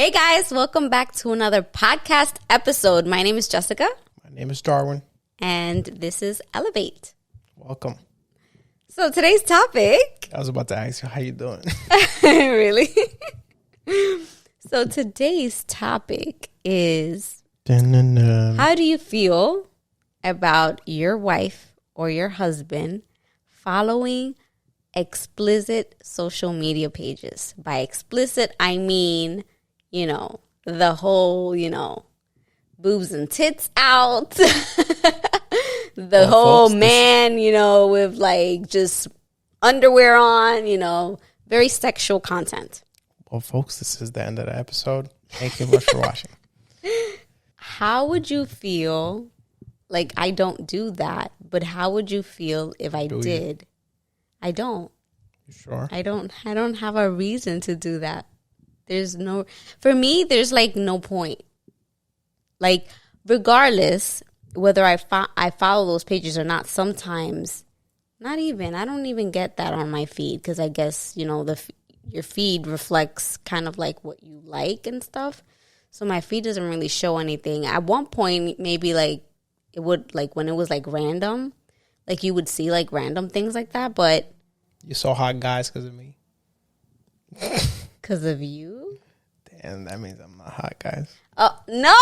Hey guys, welcome back to another podcast episode. My name is Jessica. My name is Darwin. And this is Elevate. Welcome. So today's topic... I was about to ask you, how you doing? Really? So today's topic is... How do you feel about your wife or your husband following explicit social media pages? By explicit, I mean... the whole, boobs and tits out. The whole man, with like just underwear on, very sexual content. Well, folks, this is the end of the episode. Thank you much for watching. How would you feel, like I don't do that, but how would you feel if I did? I don't. You sure? I don't have a reason to do that. For me, there's like no point. Like, regardless, whether I follow those pages or not, sometimes, I don't even get that on my feed because I guess, your feed reflects kind of like what you like and stuff. So my feed doesn't really show anything. At one point, maybe like it would, like when it was like random, like you would see like random things like that, but. You saw hot guys because of me. Because of you? Damn, that means I'm not hot, guys. Oh, no.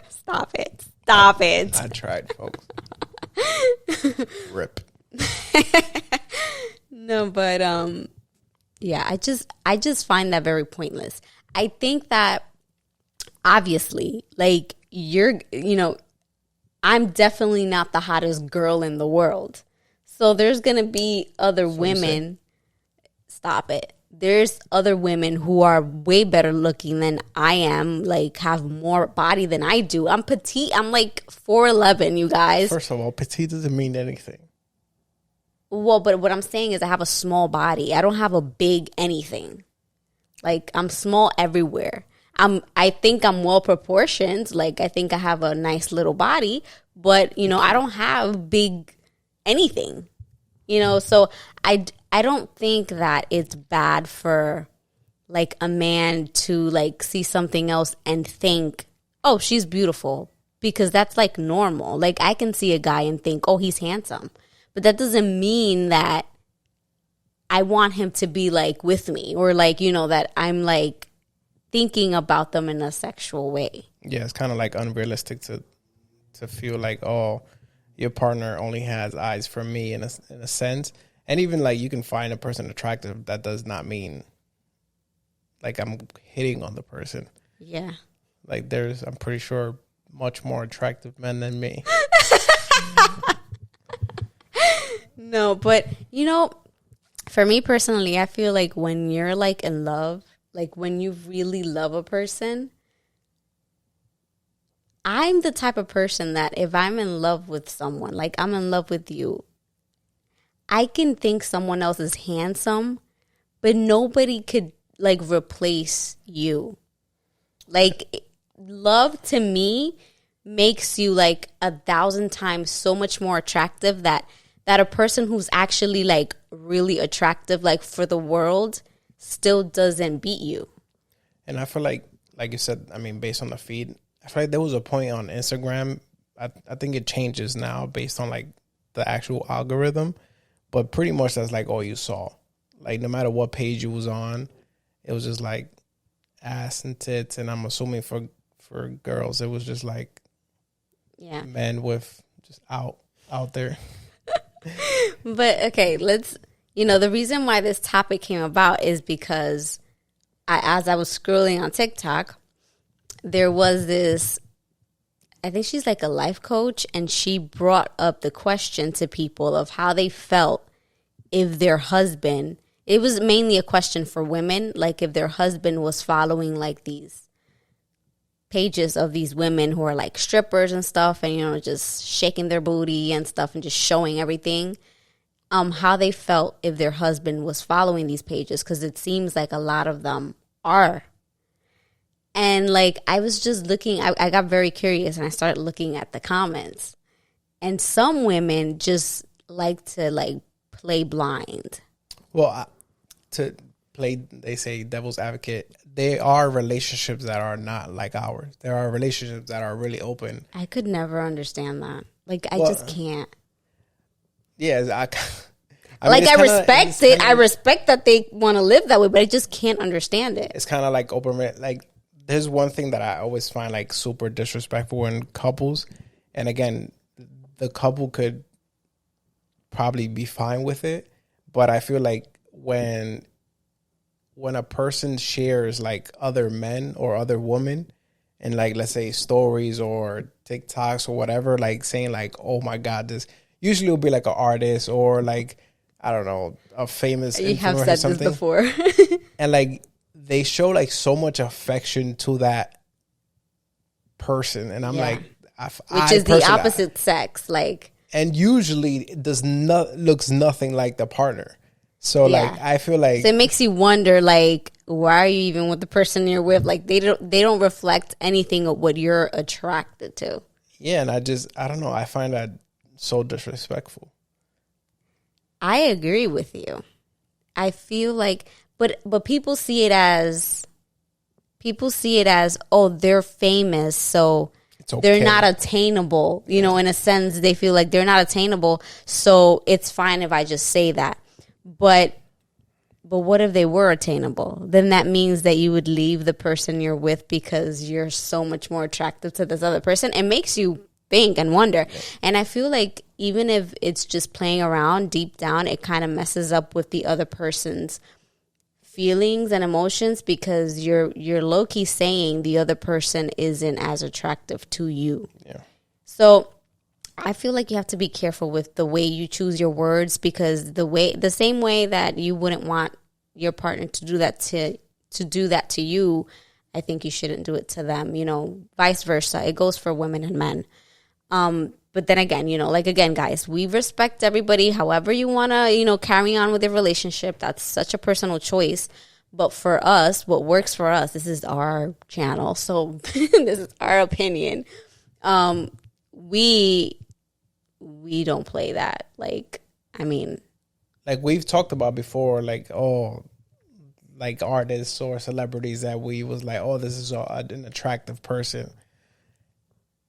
Stop it. I tried, folks. Rip. No, but, yeah, I just find that very pointless. I think that, obviously, like, I'm definitely not the hottest girl in the world. So there's going to be other women... Stop it. There's other women who are way better looking than I am, like have more body than I do. I'm petite. I'm like 4'11", you guys. First of all, petite doesn't mean anything. Well, but what I'm saying is I have a small body. I don't have a big anything. Like I'm small everywhere. I think I'm well proportioned. Like I think I have a nice little body, but I don't have big anything. So I don't think that it's bad for like a man to like see something else and think, oh, she's beautiful, because that's like normal. Like I can see a guy and think, oh, he's handsome, but that doesn't mean that I want him to be like with me or like, that I'm like thinking about them in a sexual way. Yeah, it's kind of like unrealistic to feel like, oh, your partner only has eyes for me in a sense. And even like you can find a person attractive, that does not mean like I'm hitting on the person. Yeah. Like I'm pretty sure much more attractive men than me. No, but for me personally, I feel like when you're like in love, like when you really love a person, I'm the type of person that if I'm in love with someone, like I'm in love with you, I can think someone else is handsome, but nobody could like replace you. Like love to me makes you like 1,000 times so much more attractive that a person who's actually like really attractive, like for the world, still doesn't beat you. And I feel like you said, I mean, based on the feed, I feel like there was a point on Instagram. I think it changes now based on like the actual algorithm, but pretty much that's like all you saw. Like no matter what page you was on, it was just like ass and tits. And I'm assuming for girls, it was just like men with just out there. But okay, let's, the reason why this topic came about is because as I was scrolling on TikTok, there was this, I think she's like a life coach, and she brought up the question to people of how they felt if their husband, it was mainly a question for women, like if their husband was following like these pages of these women who are like strippers and stuff and, just shaking their booty and stuff and just showing everything, how they felt if their husband was following these pages, because it seems like a lot of them are. And like I was just looking, I got very curious and I started looking at the comments, and some women just like to like play blind. Well, to they say devil's advocate, there are relationships that are not like ours. There are relationships that are really open. I could never understand that. Like, I just can't. Yeah, I respect it. I respect that they want to live that way, but I just can't understand it. It's kind of like open. Like, there's one thing that I always find like super disrespectful in couples, and again, the couple could probably be fine with it, but I feel like when a person shares like other men or other women and like, let's say, stories or TikToks or whatever, like saying like, oh my God, this usually will be like an artist or like, I don't know, a famous influencer. You have said or something. this before. And like they show like so much affection to that person. And I'm like, which is the opposite sex. Like, and usually it looks nothing like the partner. So like I feel like, so it makes you wonder, like, why are you even with the person you're with? Like, they don't reflect anything of what you're attracted to. Yeah, and I don't know. I find that so disrespectful. I agree with you. I feel like, but people see it as, oh, they're famous, so they're not attainable. You know, in a sense, they feel like they're not attainable, so it's fine if I just say that. But what if they were attainable? Then that means that you would leave the person you're with because you're so much more attractive to this other person. It makes you think and wonder. And I feel like even if it's just playing around, deep down, it kind of messes up with the other person's feelings and emotions, because you're low-key saying the other person isn't as attractive to you. Yeah. So I feel like you have to be careful with the way you choose your words, because the same way that you wouldn't want your partner to do that to you, I think you shouldn't do it to them. You know, vice versa. It goes for women and men. But then again, you know, like, again, guys, we respect everybody. However you want to, you know, carry on with your relationship, that's such a personal choice. But for us, what works for us, this is our channel, so this is our opinion. We don't play that. Like, I mean, like we've talked about before, like, oh, like artists or celebrities that we was like, oh, this is an attractive person.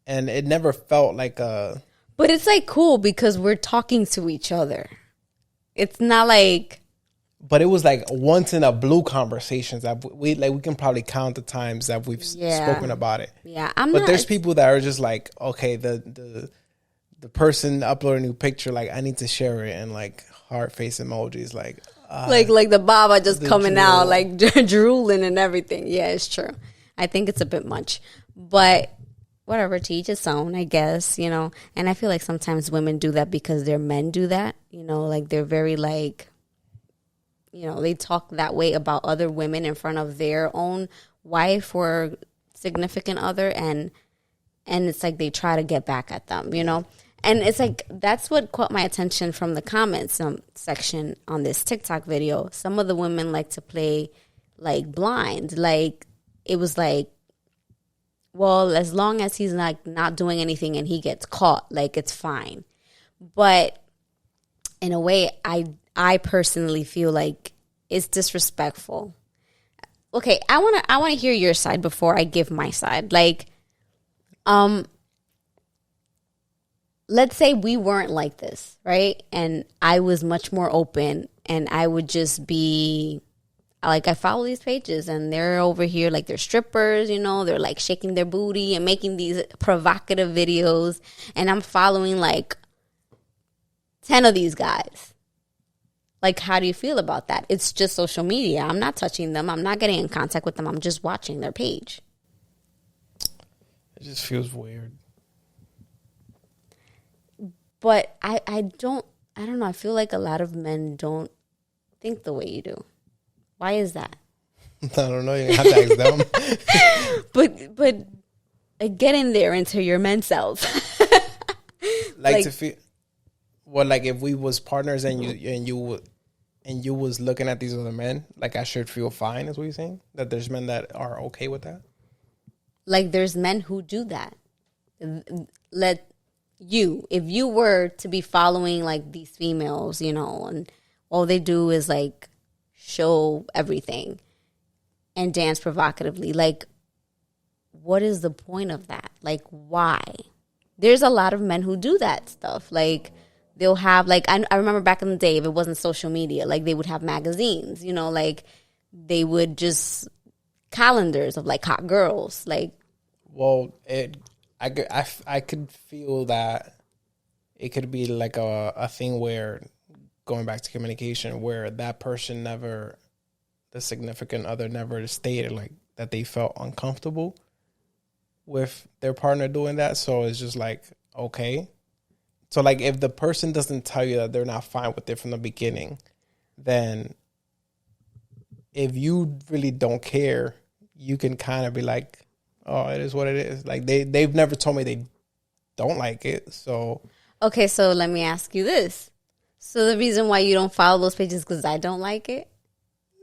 And it never felt like a... But it's like cool because we're talking to each other. It's not like... But it was like once in a blue conversations that we can probably count the times that we've spoken about it. Yeah, but there's people that are just like, okay, the person uploaded a new picture, like, I need to share it, and like heart face emojis, like the baba just coming out, like drooling and everything. Yeah, it's true. I think it's a bit much, but whatever, to each his own, I guess, you know. And I feel like sometimes women do that because their men do that, you know, like they're very like, you know, they talk that way about other women in front of their own wife or significant other, and it's like they try to get back at them, you know. And it's like, that's what caught my attention from the comments section on this TikTok video. Some of the women like to play like blind. Like, it was like, well, as long as he's not doing anything and he gets caught, like, it's fine. But in a way, I personally feel like it's disrespectful. Okay, I want to hear your side before I give my side. Like, let's say we weren't like this, right? And I was much more open, and I would just be like, I follow these pages and they're over here like they're strippers, you know, they're like shaking their booty and making these provocative videos, and I'm following like 10 of these guys. Like, how do you feel about that? It's just social media. I'm not touching them. I'm not getting in contact with them. I'm just watching their page. It just feels weird. But I don't know. I feel like a lot of men don't think the way you do. Why is that? I don't know. You have to ask them. but get in there into your men's selves. like to feel. Well, like if we was partners and you was looking at these other men, like I should feel fine, is what you're saying? That there's men that are okay with that? Like, there's men who do that. If you were to be following like these females, you know, and all they do is like show everything and dance provocatively. Like, what is the point of that? Like, why? There's a lot of men who do that stuff. Like, they'll have, like, I remember back in the day, if it wasn't social media, like, they would have magazines, you know, like, they would just calendars of, like, hot girls. Like, well, I could feel that it could be like a thing where, going back to communication, where that person never, the significant other never stated like that they felt uncomfortable with their partner doing that. So it's just like, okay. So like if the person doesn't tell you that they're not fine with it from the beginning, then if you really don't care, you can kind of be like, oh, it is what it is. Like they've never told me they don't like it. So okay, so let me ask you this. So the reason why you don't follow those pages is because I don't like it?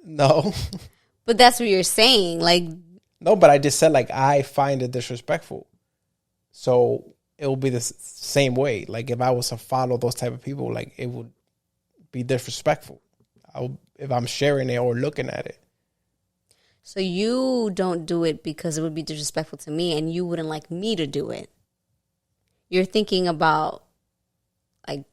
No. But that's what you're saying. Like, no, but I just said, like, I find it disrespectful. So it will be the same way. Like, if I was to follow those type of people, like, it would be disrespectful if I'm sharing it or looking at it. So you don't do it because it would be disrespectful to me and you wouldn't like me to do it. You're thinking about, like,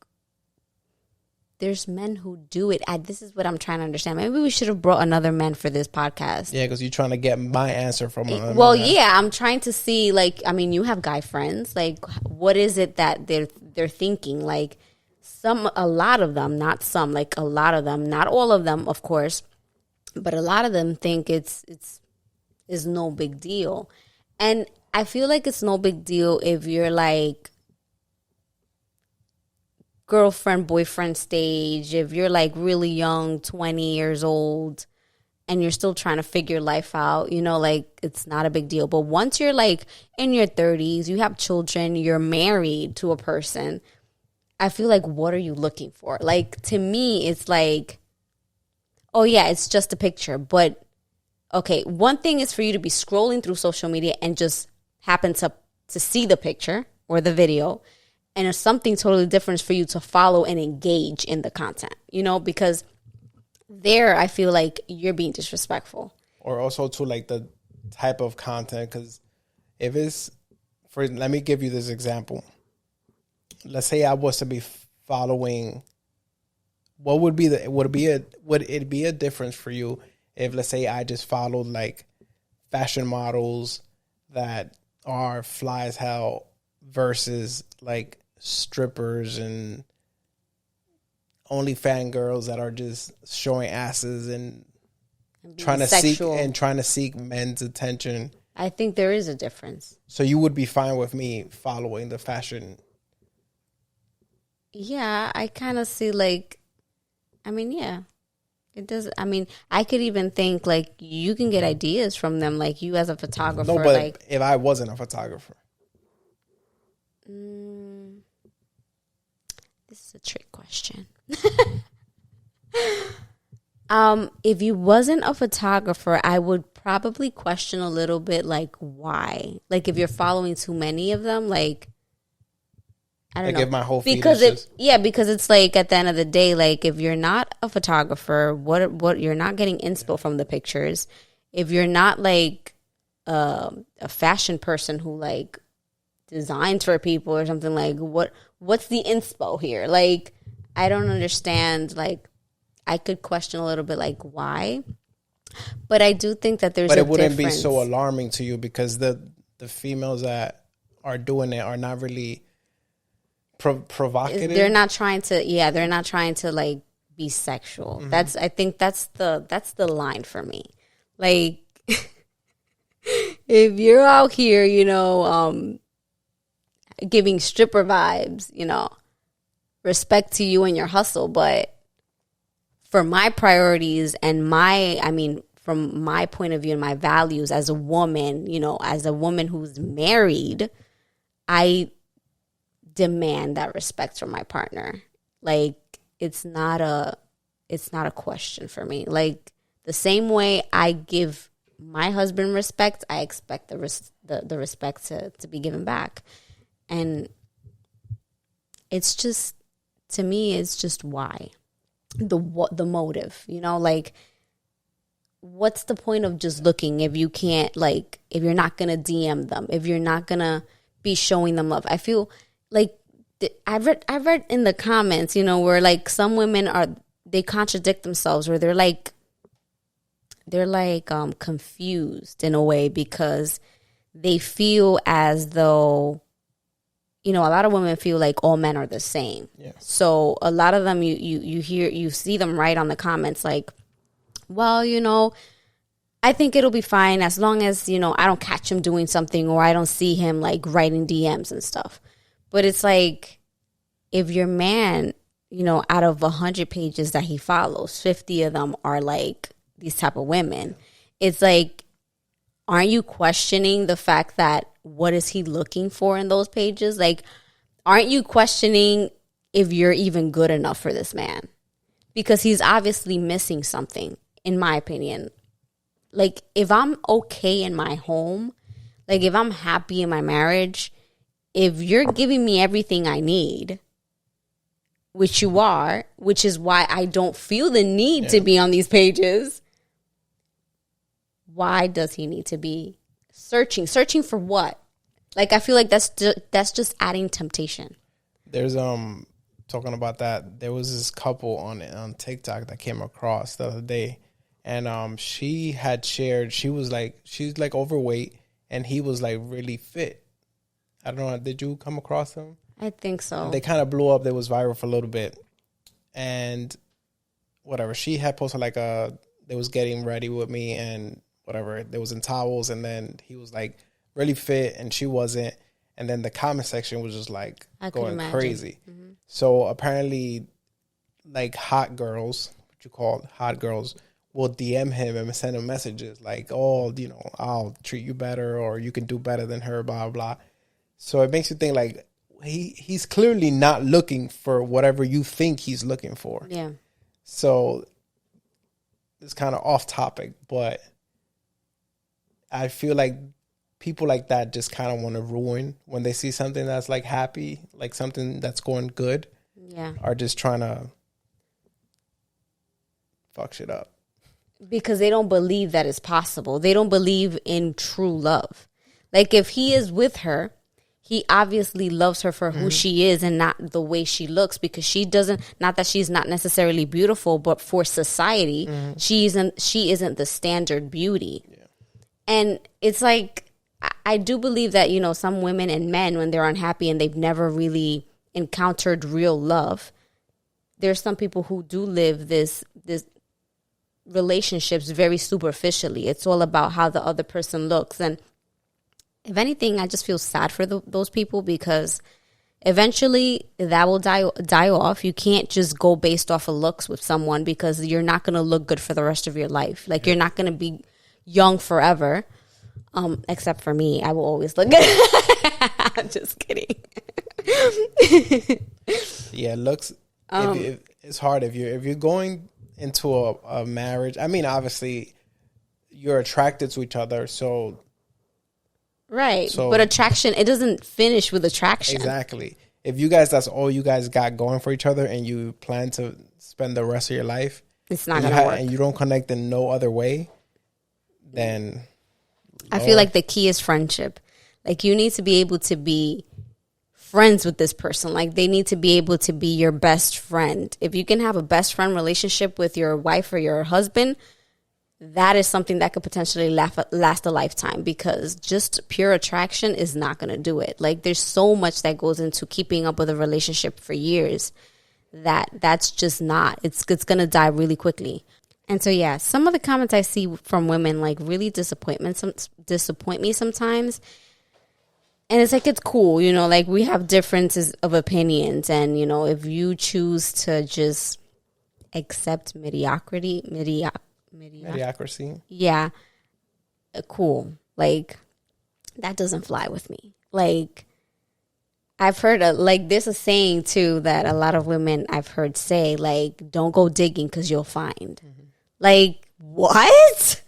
there's men who do it. This is what I'm trying to understand. Maybe we should have brought another man for this podcast. Yeah, because you're trying to get my answer from another well, man. yeah, I'm trying to see, like, I mean, you have guy friends. Like, what is it that they're thinking? Like, a lot of them, not some, like a lot of them, not all of them, of course, but a lot of them think it's no big deal. And I feel like it's no big deal if you're like girlfriend, boyfriend stage, if you're like really young, 20 years old, and you're still trying to figure life out, you know, like it's not a big deal. But once you're like in your 30s, you have children, you're married to a person, I feel like, what are you looking for? Like, to me, it's like, oh yeah, it's just a picture. But okay, one thing is for you to be scrolling through social media and just happen to see the picture or the video. And it's something totally different for you to follow and engage in the content, you know, because there I feel like you're being disrespectful. Or also to like the type of content, because if it's, let me give you this example. Let's say I was to be following, what would be would it be a difference for you if, let's say, I just followed like fashion models that are fly as hell versus like strippers and OnlyFans girls that are just showing asses and trying to seek men's attention? I think there is a difference. So you would be fine with me following the fashion? Yeah, I kind of see, like, I mean, yeah, it does. I mean, I could even think like you can get ideas from them, like you as a photographer. No, but like, if I wasn't a photographer. This is a trick question. If you wasn't a photographer, I would probably question a little bit, like, why? Like, if you're following too many of them, like, I don't know. If my whole feed because is because it's like at the end of the day, like, if you're not a photographer, what you're not getting inspo from the pictures. If you're not like a fashion person who like designs for people or something, like what's the inspo here? Like, I don't understand. Like, I could question a little bit, like, why? But I do think that there's. But it wouldn't be so alarming to you because the females that are doing it are not really provocative. They're not trying to. Yeah, they're not trying to like be sexual. Mm-hmm. I think that's the line for me. Like, if you're out here, you know, giving stripper vibes, you know, respect to you and your hustle, but for my priorities and from my point of view and my values as a woman, you know, as a woman who's married, I demand that respect from my partner. Like, it's not a question for me. Like, the same way I give my husband respect, I expect the respect to be given back. And it's just, to me, it's just why. The motive, you know, like, what's the point of just looking if you can't, like, if you're not going to DM them, if you're not going to be showing them love? I feel like I've read in the comments, you know, where like some women they contradict themselves, where they're like confused in a way, because they feel as though, you know, a lot of women feel like all men are the same. Yeah. So a lot of them, you see them write on the comments like, well, you know, I think it'll be fine as long as, you know, I don't catch him doing something, or I don't see him like writing DMs and stuff. But it's like, if your man, you know, out of 100 pages that he follows, 50 of them are like these type of women. It's like, aren't you questioning the fact that what is he looking for in those pages? Like, aren't you questioning if you're even good enough for this man? Because he's obviously missing something, in my opinion. Like, if I'm okay in my home, like if I'm happy in my marriage, if you're giving me everything I need, which you are, which is why I don't feel the need to be on these pages, why does he need to be searching for what? Like, I feel like that's just adding temptation. There's talking about that, there was this couple on TikTok that came across the other day, and she had shared, she's like overweight, and he was like really fit. I don't know, did you come across them? I think so. They kind of blew up. They was viral for a little bit, and whatever, she had posted like they was getting ready with me and whatever, they was in towels, and then he was like really fit and she wasn't, and then the comment section was just like going crazy. Mm-hmm. So apparently, like hot girls, what you call hot girls, will DM him and send him messages like, oh, you know, I'll treat you better, or you can do better than her, blah blah. So it makes you think like he's clearly not looking for whatever you think he's looking for. Yeah. So it's kind of off topic, but I feel like people like that just kind of want to ruin when they see something that's like happy, like something that's going good. Yeah. Are just trying to fuck shit up. Because they don't believe that it's possible. They don't believe in true love. Like, if he is with her, he obviously loves her for who she is and not the way she looks, because she doesn't, not that she's not necessarily beautiful, but for society, she isn't the standard beauty. Yeah. And it's like, I do believe that, you know, some women and men, when they're unhappy and they've never really encountered real love, there's some people who do live this relationships very superficially. It's all about how the other person looks. And if anything, I just feel sad for those people, because eventually that will die off. You can't just go based off of looks with someone, because you're not going to look good for the rest of your life. Like, you're not going to be young forever. Except for me, I will always look good. I'm just kidding. Yeah, looks. If it's hard if you're going into a marriage. I mean, obviously, you're attracted to each other, so. Right, but attraction, it doesn't finish with attraction. Exactly. If you guys, that's all you guys got going for each other, and you plan to spend the rest of your life, it's not going to work. And you don't connect in no other way, then. I feel like the key is friendship. Like, you need to be able to be friends with this person. Like, they need to be able to be your best friend. If you can have a best friend relationship with your wife or your husband, that is something that could potentially last a lifetime, because just pure attraction is not going to do it. Like, there's so much that goes into keeping up with a relationship for years that's just not. It's going to die really quickly. And so, yeah, some of the comments I see from women, like, really disappoint me sometimes. And it's like, it's cool, you know, like, we have differences of opinions. And, you know, if you choose to just accept mediocrity. Yeah. Cool. Like, that doesn't fly with me. Like, I've heard, there's a saying, too, that a lot of women I've heard say, like, don't go digging because you'll find. Mm-hmm. Like, what?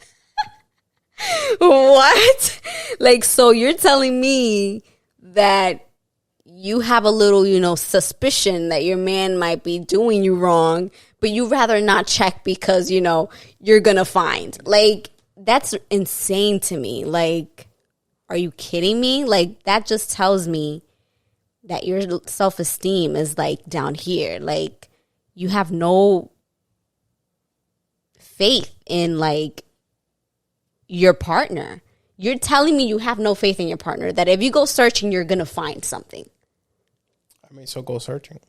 What? Like, so you're telling me that you have a little, suspicion that your man might be doing you wrong, but you rather not check because, you're going to find. Like, that's insane to me. Like, are you kidding me? Like, that just tells me that your self-esteem is, like, down here. Like, you have no faith in, like, your partner. You're telling me you have no faith in your partner, that if you go searching, you're going to find something. I mean, so go searching.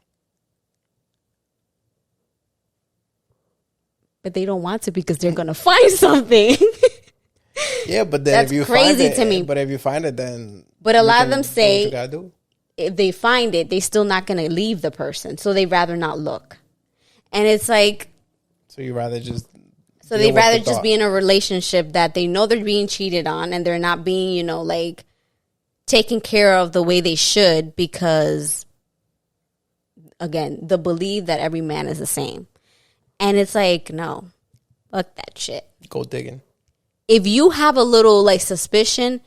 But they don't want to because they're going to find something. Yeah, but then that's if you crazy find it, to me. But if you find it, then but a lot of them do what say you gotta do. If they find it, they're still not going to leave the person, so they rather not look. And it's like, so you rather just so they rather just be in a relationship that they know they're being cheated on and they're not being, like taken care of the way they should because, again, the belief that every man is the same. And it's like, no, fuck that shit. Go digging. If you have a little like suspicion,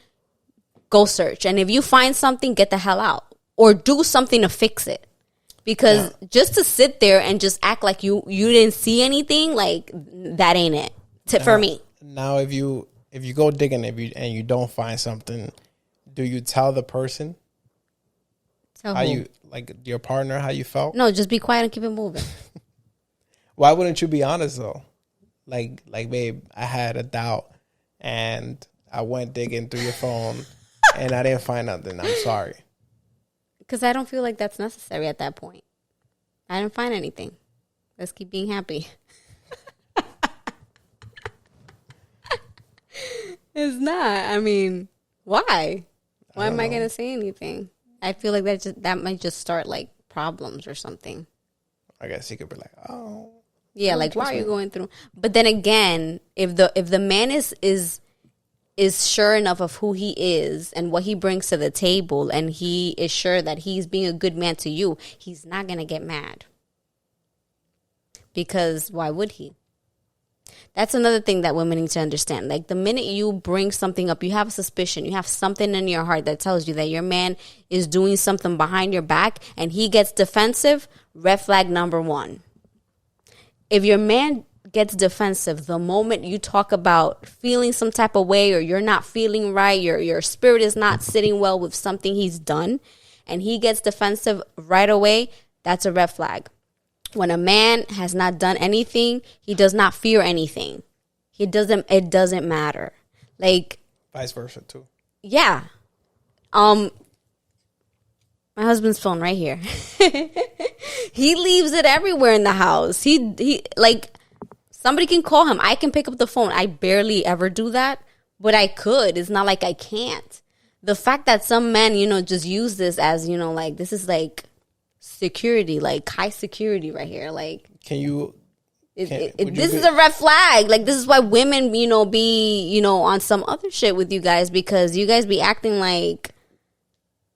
go search. And if you find something, get the hell out or do something to fix it. Because just to sit there and just act like you didn't see anything, like that ain't it for me. Now, if you go digging and you don't find something, do you tell the person how you, like your partner, how you felt? No, just be quiet and keep it moving. Why wouldn't you be honest though? Like, babe, I had a doubt and I went digging through your phone and I didn't find nothing. I'm sorry. Because I don't feel like that's necessary at that point. I didn't find anything. Let's keep being happy. It's not. I mean, why? Why am I going to say anything? I feel like that might just start like problems or something. I guess he could be like, oh. Yeah, like why are you going through? But then again, if the man is sure enough of who he is and what he brings to the table, and he is sure that he's being a good man to you, he's not gonna get mad. Because why would he? That's another thing that women need to understand. Like the minute you bring something up, you have a suspicion, you have something in your heart that tells you that your man is doing something behind your back and he gets defensive, red flag number 1. If your man gets defensive the moment you talk about feeling some type of way or you're not feeling right, your spirit is not sitting well with something he's done, and he gets defensive right away, that's a red flag. When a man has not done anything, he does not fear anything. It doesn't matter. Like vice versa too. Yeah. My husband's phone right here. He leaves it everywhere in the house. He like somebody can call him. I can pick up the phone. I barely ever do that, but I could. It's not like I can't. The fact that some men, just use this as, like this is like security, like high security right here. Like, this is a red flag. Like, this is why women, be, on some other shit with you guys, because you guys be acting like,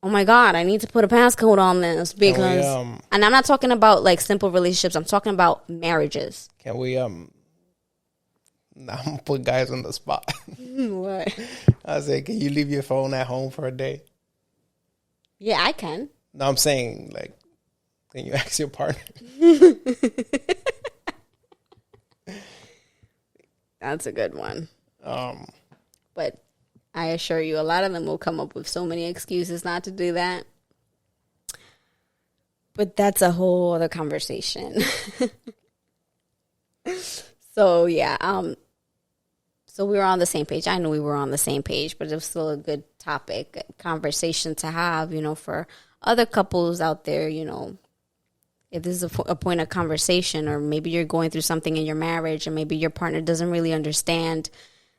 oh my God, I need to put a passcode on this because, and I'm not talking about like simple relationships. I'm talking about marriages. Can we, now I'm gonna put guys on the spot. What? I said, can you leave your phone at home for a day? Yeah, I can. No, I'm saying, like, can you ask your partner? That's a good one. But I assure you, a lot of them will come up with so many excuses not to do that. But that's a whole other conversation. So, yeah. So we were on the same page. I knew we were on the same page, but it was still a good topic, conversation to have, for other couples out there, if this is a point of conversation, or maybe you're going through something in your marriage and maybe your partner doesn't really understand,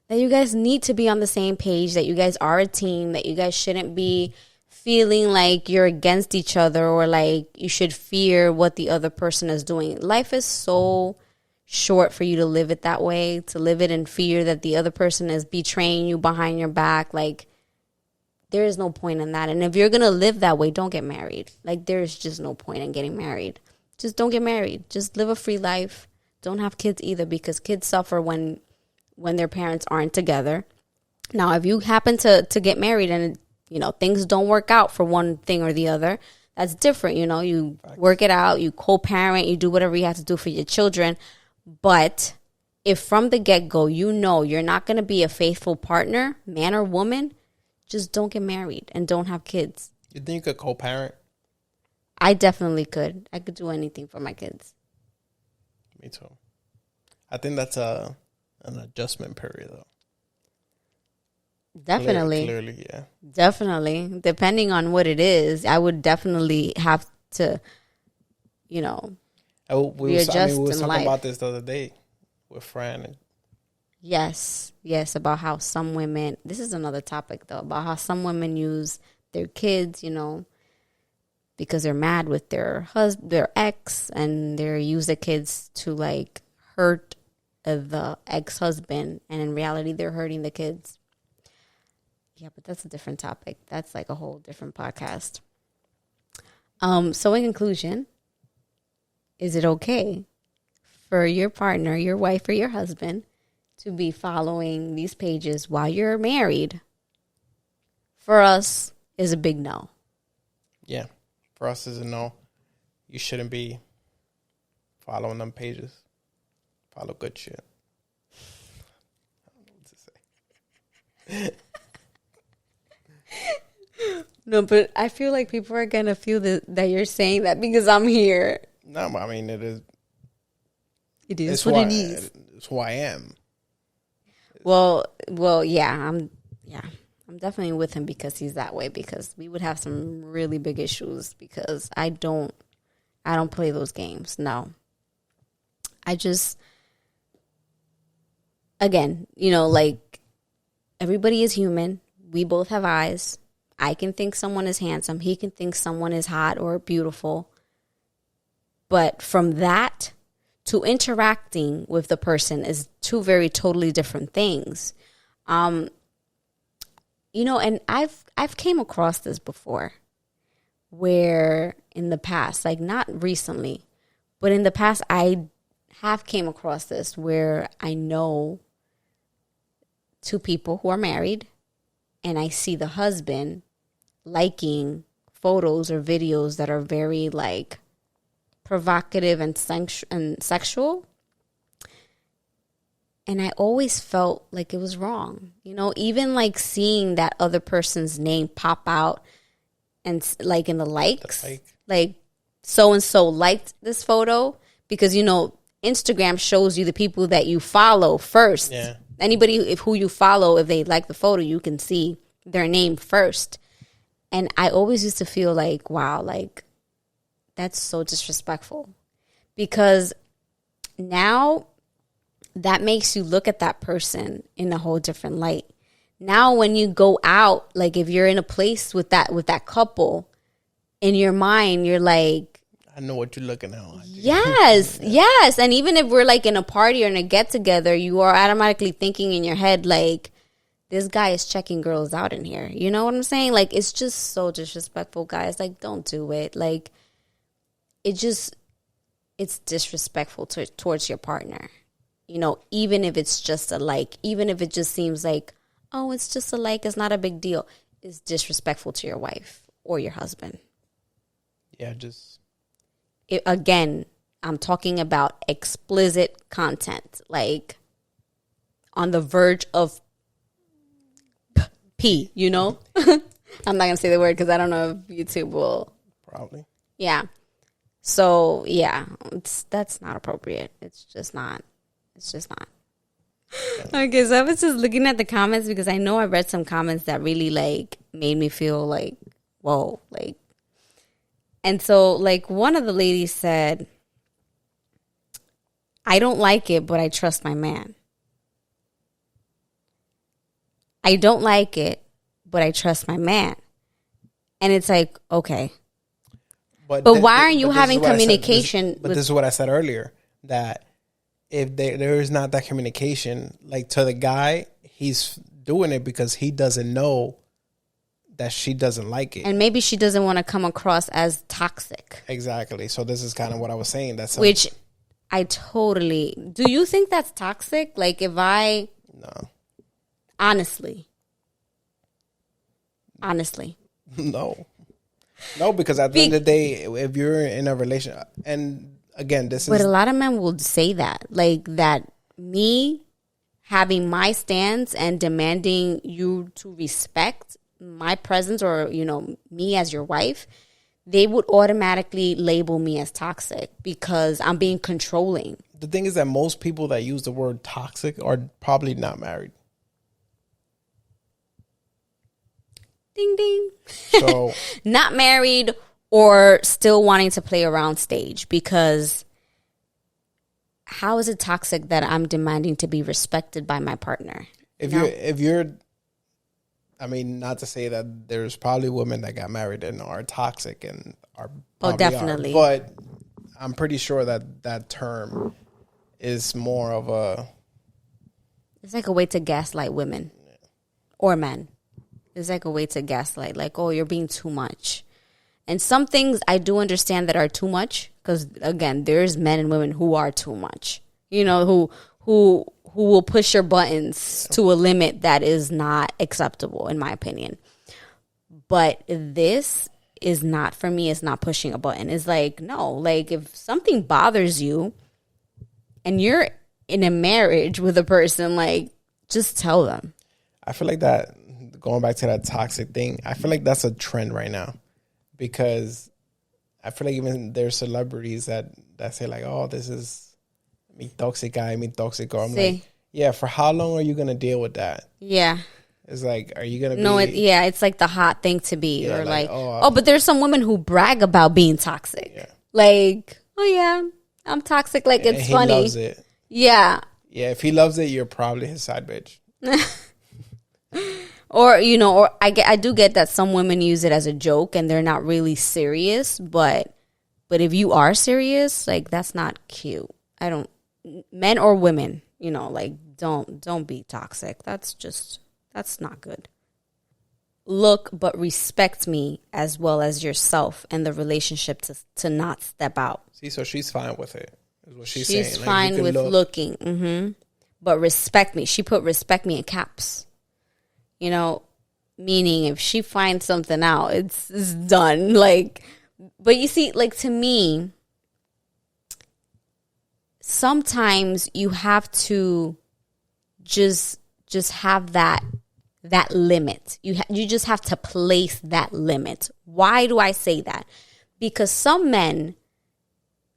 that you guys need to be on the same page, that you guys are a team, that you guys shouldn't be feeling like you're against each other or like you should fear what the other person is doing. Life is so short for you to live it that way, to live it in fear that the other person is betraying you behind your back. Like, there is no point in that. And if you're going to live that way, don't get married. Like, there's just no point in getting married. Just don't get married. Just live a free life. Don't have kids either, because kids suffer when their parents aren't together. Now, if you happen to get married and things don't work out for one thing or the other, that's different. You work it out, you co-parent, you do whatever you have to do for your children. But if from the get-go, you're not going to be a faithful partner, man or woman, just don't get married and don't have kids. You think you could co-parent? I definitely could. I could do anything for my kids. Me too. I think that's an adjustment period, though. Definitely. Clearly, yeah. Definitely. Depending on what it is, I would definitely have to, readjust we was talking life. about this the other day with Fran. Yes, about how some women, this is another topic though, about how some women use their kids, because they're mad with their ex, and they use the kids to like hurt the ex-husband, and in reality they're hurting the kids. Yeah, but that's a different topic. That's like a whole different podcast. So in conclusion, is it okay for your partner, your wife or your husband to be following these pages while you're married? For us, is a big no. Yeah. For us is a no. You shouldn't be following them pages. Follow good shit. I don't know what to say. No, but I feel like people are going to feel that you're saying that because I'm here. No, I mean, it is. It is what it is. It's who I am. Well, yeah, I'm definitely with him because he's that way, because we would have some really big issues because I don't play those games. No. I just, again, like everybody is human. We both have eyes. I can think someone is handsome. He can think someone is hot or beautiful. But from that to interacting with the person is two very totally different things. And I've came across this before, where in the past, like not recently, but in the past, I have came across this where I know two people who are married, and I see the husband liking photos or videos that are very like provocative and sexual. And I always felt like it was wrong. Even like seeing that other person's name pop out and like in the likes, like so-and-so liked this photo, because, Instagram shows you the people that you follow first. Yeah. Anybody who you follow, if they like the photo, you can see their name first. And I always used to feel like, wow, like that's so disrespectful, because now that makes you look at that person in a whole different light. Now, when you go out, like if you're in a place with that couple, in your mind, you're like, I know what you're looking at. Yes, yes. And even if we're like in a party or in a get together, you are automatically thinking in your head, like, this guy is checking girls out in here. You know what I'm saying? Like, it's just so disrespectful, guys. Like, don't do it. Like, it's disrespectful towards your partner. Even if it's just a like, even if it just seems like, oh, it's just a like, it's not a big deal. It's disrespectful to your wife or your husband. Yeah, again, I'm talking about explicit content, like on the verge of P, I'm not going to say the word because I don't know if YouTube will. Probably. Yeah. So, yeah, that's not appropriate. It's just not. Okay, so I was just looking at the comments because I know I read some comments that really, like, made me feel like, whoa, like. And so, like, one of the ladies said, I don't like it, but I trust my man. I don't like it, but I trust my man. And it's like, okay. But why aren't you having communication? This is what I said earlier, that if there is not that communication, like to the guy, he's doing it because he doesn't know that she doesn't like it. And maybe she doesn't want to come across as toxic. Exactly. So this is kind of what I was saying. Which I totally... Do you think that's toxic? Like if I... No. Honestly. Honestly. No, because at the end of the day, if you're in a relationship, and again, But a lot of men will say that, like that me having my stance and demanding you to respect my presence or, me as your wife, they would automatically label me as toxic because I'm being controlling. The thing is that most people that use the word toxic are probably not married. Ding, ding. So not married or still wanting to play around stage, because how is it toxic that I'm demanding to be respected by my partner? If you're, I mean, not to say that there's probably women that got married and are toxic and are definitely. But I'm pretty sure that term is more of a... It's like a way to gaslight women or men. It's like a way to gaslight, like, oh, you're being too much. And some things I do understand that are too much, because again, there's men and women who are too much. Who will push your buttons to a limit that is not acceptable, in my opinion. But this is not, for me, it's not pushing a button. It's like, no, like if something bothers you and you're in a marriage with a person, like, just tell them. I feel like that, going back to that toxic thing, I feel like that's a trend right now, because I feel like even there's celebrities that say like, oh, this is mi tóxica, mi tóxico. I'm like, yeah, for how long are you going to deal with that? Yeah. It's like, are you going to be... No, it's like the hot thing to be. Yeah, or like but there's some women who brag about being toxic. Yeah. Like, oh yeah, I'm toxic. Like, it's funny. He loves it. Yeah. Yeah, if he loves it, you're probably his side bitch. Or, or I do get that some women use it as a joke and they're not really serious. But if you are serious, like, that's not cute. Men or women, like, don't be toxic. That's not good. Look, but respect me as well as yourself and the relationship to not step out. See, so she's fine with it, is what she's saying. She's fine with looking. Mm-hmm. But respect me. She put respect me in caps. Meaning if she finds something out, it's done. Like, but you see, like, to me, sometimes you have to just have that limit. You just have to place that limit. Why do I say that? Because some men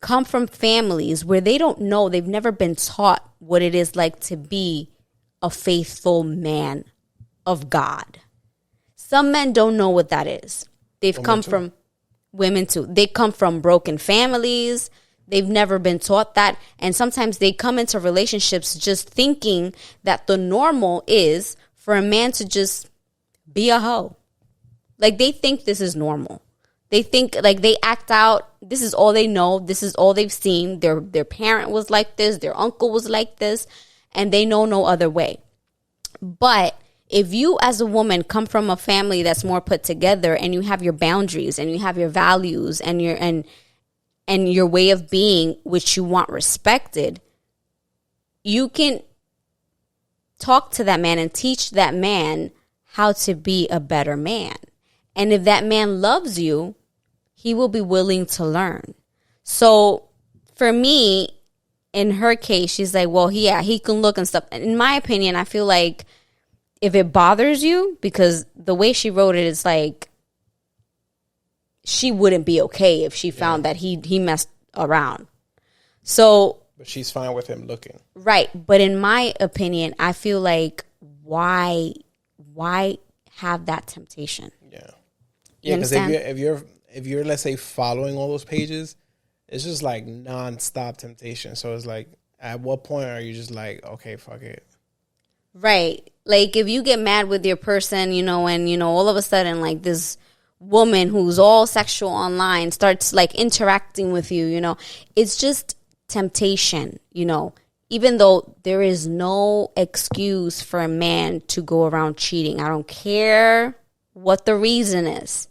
come from families where they don't know, they've never been taught what it is like to be a faithful man of God. Some men don't know what that is. They've come from women too. They come from broken families. They've never been taught that. And sometimes they come into relationships just thinking that the normal is for a man to just be a hoe. Like, they think this is normal. They think, like, they act out. This is all they know. This is all they've seen. Their parent was like this. Their uncle was like this. And they know no other way. But if you as a woman come from a family that's more put together and you have your boundaries and you have your values and your way of being, which you want respected, you can talk to that man and teach that man how to be a better man. And if that man loves you, he will be willing to learn. So for me, in her case, she's like, well, he can look and stuff. In my opinion, I feel like if it bothers you, because the way she wrote it is like she wouldn't be okay if she found that he messed around. So, but she's fine with him looking. Right. But in my opinion, I feel like why have that temptation? Yeah. Yeah, because if you're let's say following all those pages, it's just like nonstop temptation. So it's like, at what point are you just like, okay, fuck it? Right. Like, if you get mad with your person, and, all of a sudden, like, this woman who's all sexual online starts, like, interacting with you, it's just temptation, even though there is no excuse for a man to go around cheating. I don't care what the reason is.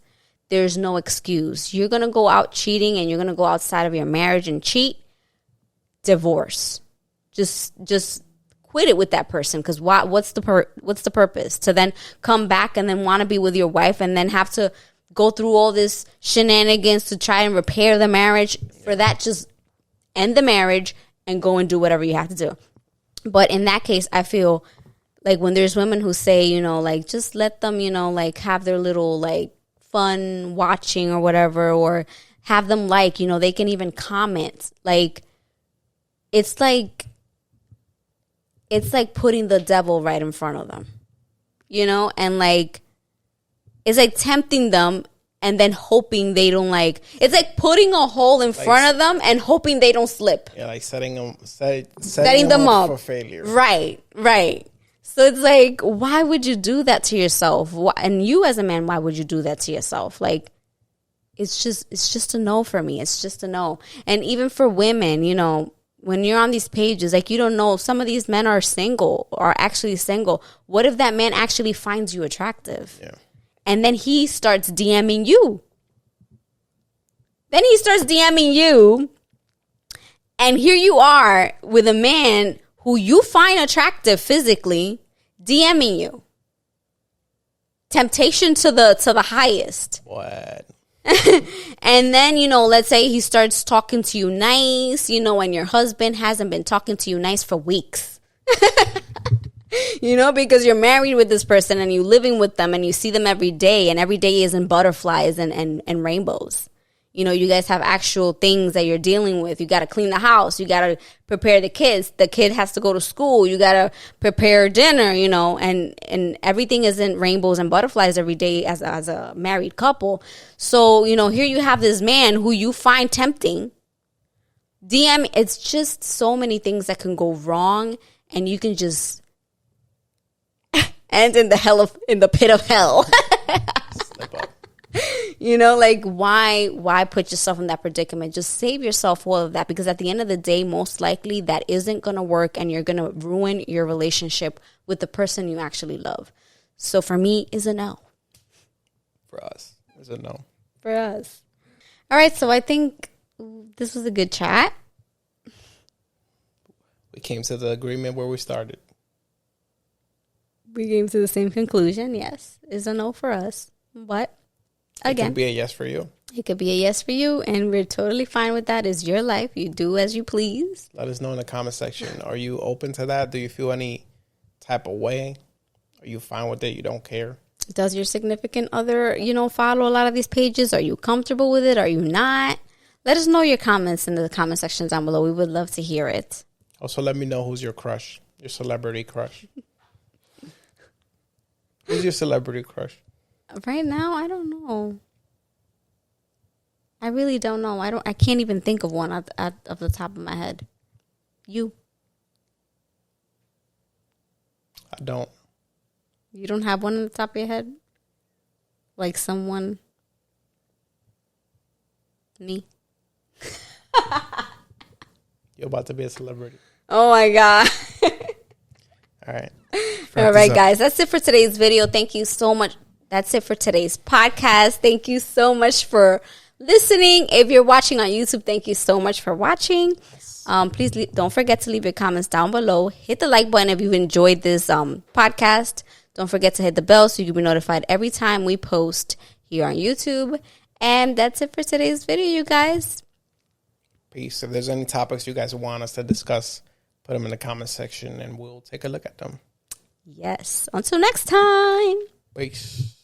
There's no excuse. You're going to go out cheating and you're going to go outside of your marriage and cheat. Divorce. Just quit quit it with that person. Because what's the purpose? To then come back and then want to be with your wife and then have to go through all this shenanigans to try and repair the marriage. For that, just end the marriage and go and do whatever you have to do. But in that case, I feel like when there's women who say, you know, like, just let them, you know, like, have their little, like, fun watching or whatever, or have them, like, you know, they can even comment. Like, it's like putting the devil right in front of them, you know? And, like, it's like tempting them and then hoping they don't, like, it's like putting a hole in front of them and hoping they don't slip. Yeah, like setting them up for failure. Right. So it's like, why would you do that to yourself? And you as a man, why would you do that to yourself? Like, it's just a no for me. It's just a no. And even for women, you know, when you're on these pages, like, you don't know if some of these men are actually single. What if that man actually finds you attractive? Yeah. And then he starts DMing you. And here you are with a man who you find attractive physically, DMing you. Temptation to the highest. What? And then, you know, let's say he starts talking to you nice, you know, and your husband hasn't been talking to you nice for weeks. You know, because you're married with this person and you're living with them and you see them every day, and every day isn't butterflies and rainbows. You know, you guys have actual things that you're dealing with. You got to clean the house. You got to prepare the kids. The kid has to go to school. You got to prepare dinner, you know, and everything isn't rainbows and butterflies every day as a married couple. So, you know, here you have this man who you find tempting. It's just so many things that can go wrong, and you can just end in the pit of hell. Slip up. You know, like, why put yourself in that predicament? Just save yourself all of that, because at the end of the day, most likely that isn't going to work, and you're going to ruin your relationship with the person you actually love. So for me, is a no. For us, is a no. For us. All right, so I think this was a good chat. We came to the agreement where we started. We came to the same conclusion. Yes, is a no for us. But again, it could be a yes for you. It could be a yes for you, and we're totally fine with that. It's your life. You do as you please. Let us know in the comment section. Are you open to that? Do you feel any type of way? Are you fine with it? You don't care? Does your significant other, you know, follow a lot of these pages? Are you comfortable with it? Are you not? Let us know your comments in the comment section down below. We would love to hear it. Also, let me know who's your crush, your celebrity crush. Who's your celebrity crush? Right now, I don't know. I really don't know. I can't even think of one off the top of my head. You? I don't. You don't have one on the top of your head? Like someone? Me? You're about to be a celebrity. Oh my God. All right. All right, guys. That's it for today's video. Thank you so much. That's it for today's podcast. Thank you so much for listening. If you're watching on YouTube, thank you so much for watching. Please don't forget to leave your comments down below. Hit the like button if you've enjoyed this podcast. Don't forget to hit the bell so you can be notified every time we post here on YouTube. And that's it for today's video, you guys. Peace. If there's any topics you guys want us to discuss, put them in the comment section and we'll take a look at them. Yes. Until next time. Peace.